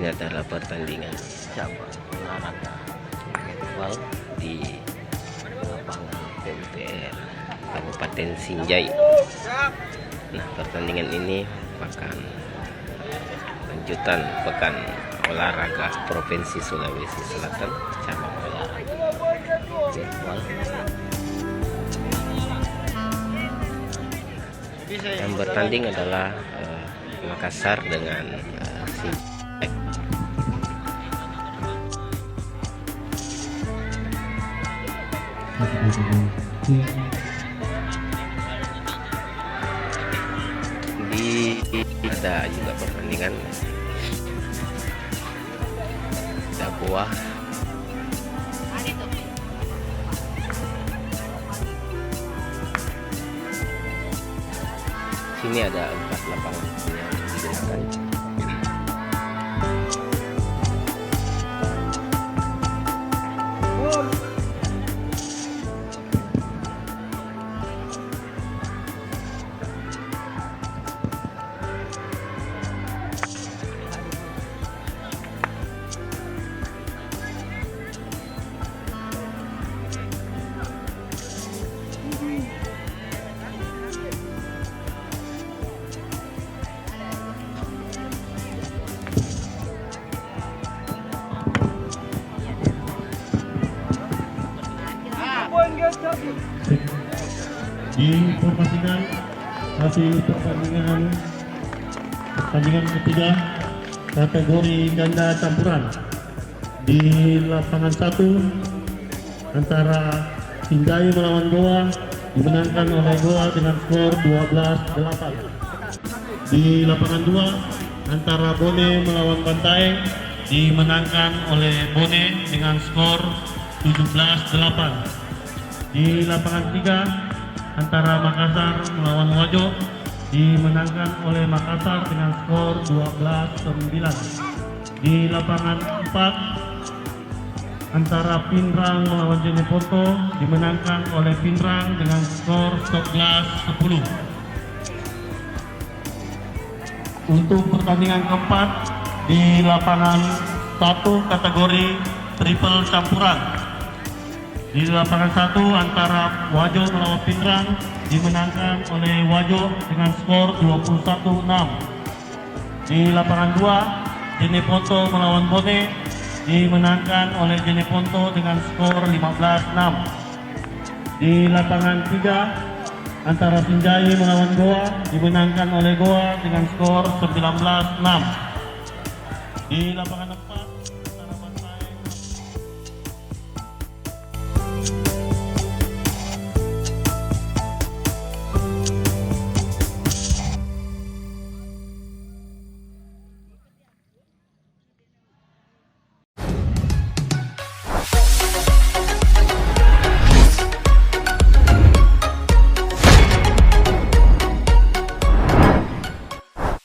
ini adalah pertandingan cabang olahraga netball di lapangan PUTR Kabupaten Sinjai. Nah, pertandingan ini merupakan lanjutan pekan olahraga Provinsi Sulawesi Selatan cabang olahraga netball. Yang bertanding adalah Makassar dengan Sinjai. Ada juga pertandingan Dabuah sini ada 4 lapangan yang digunakan. Diinformasikan hasil pertandingan ketiga kategori ganda campuran di lapangan 1 antara Sinjai melawan Goa dimenangkan oleh Goa dengan skor 12-8. Di lapangan 2 antara Bone melawan Bantaeng dimenangkan oleh Bone dengan skor 17-8. Di lapangan 3 antara Makassar melawan Wajo dimenangkan oleh Makassar dengan skor 12-9. Di lapangan 4 antara Pinrang melawan Jeneponto dimenangkan oleh Pinrang dengan skor 11-10. Untuk pertandingan keempat di lapangan 1 kategori triple campuran. Di lapangan 1 antara Wajo melawan Pinrang dimenangkan oleh Wajo dengan skor 21-6. Di lapangan 2 Jeneponto melawan Bone dimenangkan oleh Jeneponto dengan skor 15-6. Di lapangan 3 antara Sinjai melawan Goa dimenangkan oleh Goa dengan skor 19-6. Di lapangan 4